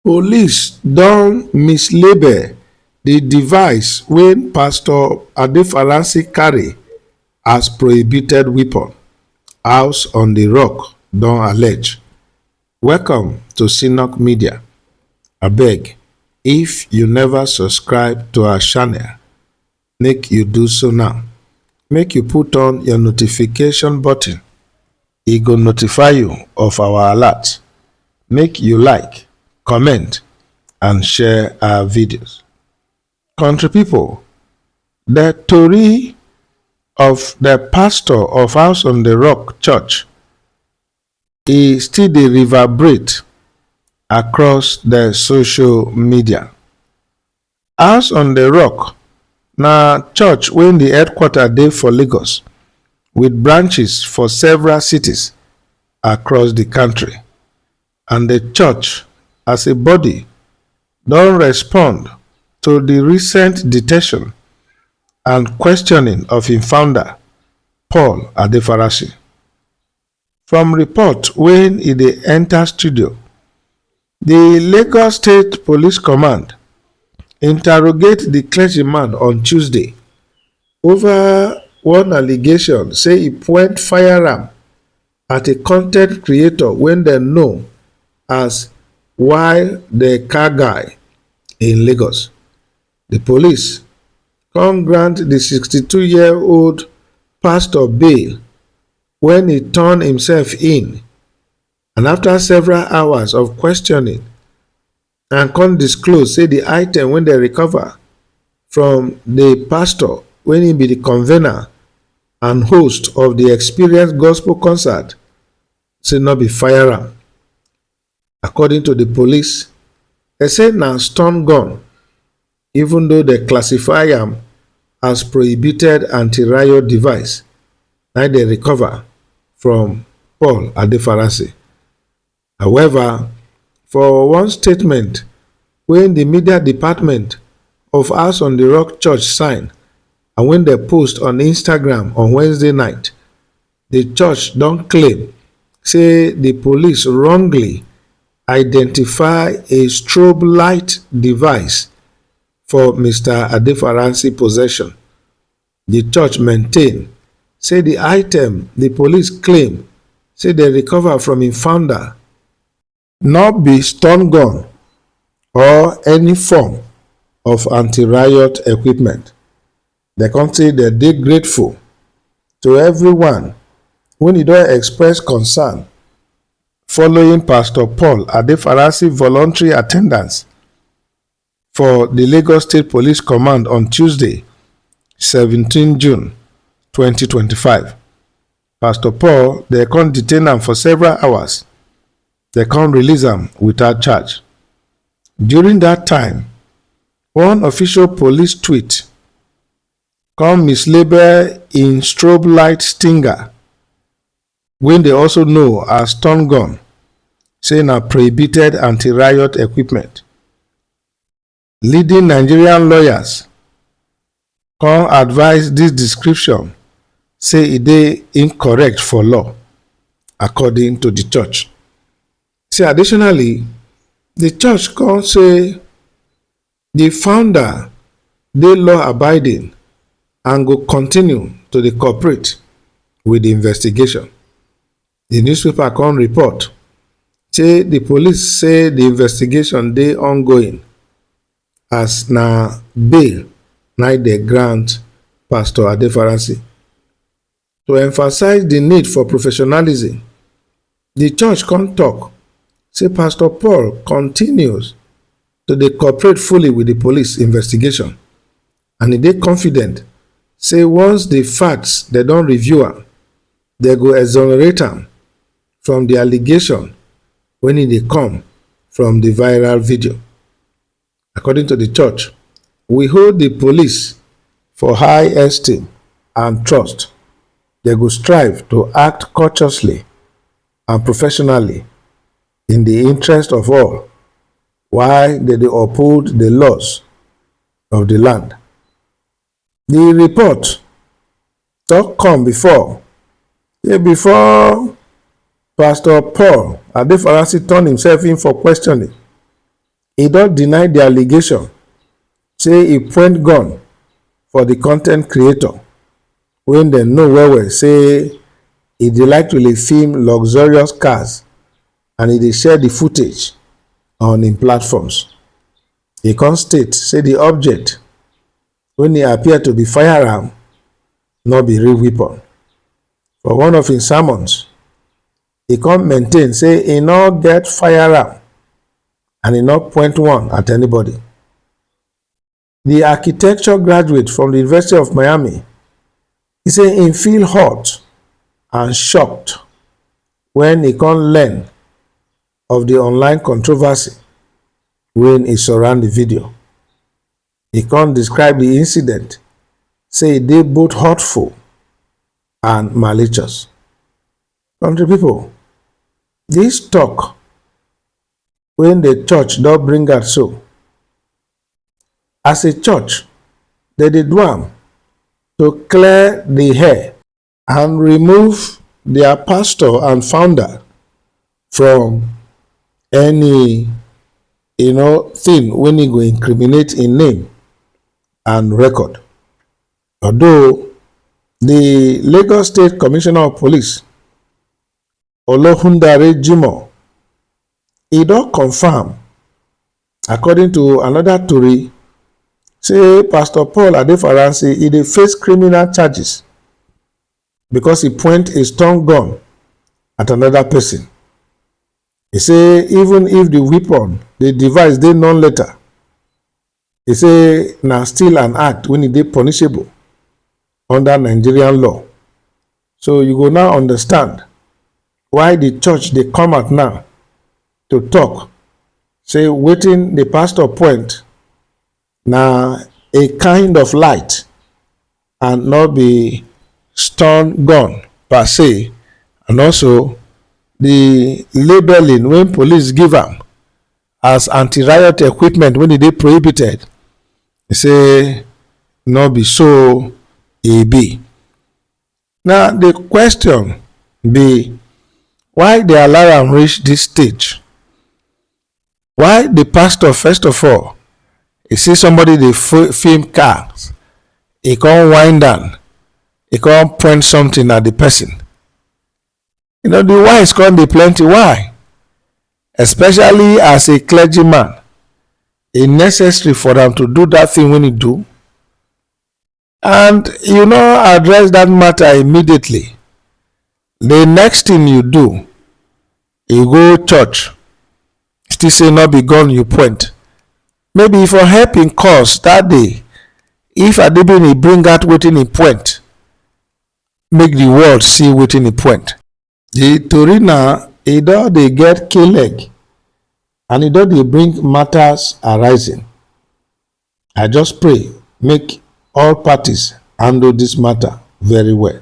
Police don mislabel the device wey Pastor Adefarasin carry as prohibited weapon. House on the Rock don allege. Welcome to Synod Media. Abeg, if you never subscribe to our channel, make you do so now. Make you put on your notification button. E go notify you of our alert. Make you like, comment, and share our videos. Country people, the tori of the pastor of House on the Rock Church e still dey reverberate across the social media. House on the Rock na church wey the headquarter dey for Lagos with branches for several cities across the country, and the church as a body don respond to the recent detention and questioning of im founder Paul Adefarasin. From report when e dey enter studio, the Lagos State Police Command interrogate the clergyman on Tuesday over one allegation say he point firearm at a content creator wey dem know as While the Car Guy in Lagos. The police come grant the 62-year-old pastor bail when he turned himself in, and after several hours of questioning and come disclose say the item wey dem recover from the pastor when he be the convener and host of the Experience Gospel Concert say no be firearm. According to the police, they say na stun gun, even though they classify am as prohibited anti-riot device na they recover from Paul Adefarasin. However, for one statement when the media department of House on the Rock Church sign and when they post on Instagram on Wednesday night, the church don claim say the police wrongly identify a strobe light device for Mr. Adefarasin possession. The church maintain say the item the police claim say they recover from im founder not be stun gun or any form of anti-riot equipment. The country they dey grateful to everyone when e don express concern following Pastor Paul Adefarasin voluntary attendance for the Lagos State Police Command on Tuesday, 17 June 2025. Pastor Paul, they can't detain am for several hours. They can't release am without charge. During that time, one official police tweet come mislabel in strobe light stinger, when they also know as stun gun, saying na prohibited anti-riot equipment. Leading Nigerian lawyers come advise this description say e dey incorrect for law according to the church. See, additionally, the church come say the founder dey law abiding and go continue to dey cooperate with the investigation. The newspaper come report say the police say the investigation dey ongoing as na bail na dey grant Pastor Adefarasin. To emphasize the need for professionalism, the church come talk say Pastor Paul continues to dey cooperate fully with the police investigation, and e dey confident say once the facts they don review am, they go exonerate am from the allegation when e dey come from the viral video. According to the church, we hold the police for high esteem and trust. They go strive to act courteously and professionally in the interest of all, while they dey uphold the laws of the land. The report talk come before Pastor Paul Adefarasin turned himself in for questioning e don deny the allegation say e point gun for the con ten t creator wey dem know well well say e dey like to dey film luxurious cars and e dey share the footage on im platforms. E con state say the object wey e appear to be firearm no be real weapon. For one of im sermons, e con maintain say e no get firearm and e no point one at anybody. The architecture graduate from the University of Miami, e say im feel hurt and shocked when e con learn of the online controversy wey e surround the video. E con describe the incident say e dey both hurtful and malicious. Country people, dis talk wey the church don bring out so, as a church, dem dey do am to clear the hair and remove their pastor and founder from any thing wey e go incriminate im name and record. Although the Lagos State Commissioner of Police, Olorundare Jimoh, e don confirm, according to another tori, say Pastor Paul Adefarasin e dey face criminal charges because he point a stun gun at another person. He say even if the weapon, the device dey non-lethal, he say na still an act wey e dey punishable under Nigerian law. So you go now understand why the church dey come out now to talk say wetin the pastor point na a kind of light and not be stun gun per se, and also the labeling wey police give am as anti-riot equipment when e dey prohibited, e say no be so e be. Now the question be, why dey allow am reach this stage? Why the pastor, first of all, e see somebody dey film cars, e come wind down, e come point something at the person? The whys come dey plenty. Why? Especially as a clergyman, e necessary for am to do that thing when e do, and you no address that matter immediately. The next thing you do, you go church, still say no be gun you point. Maybe for helping cause that day, if Adebini bring out wetin e point, make the world see wetin e point. The tori na e don dey get k-leg and e don dey bring matters arising. I just pray make all parties handle this matter very well.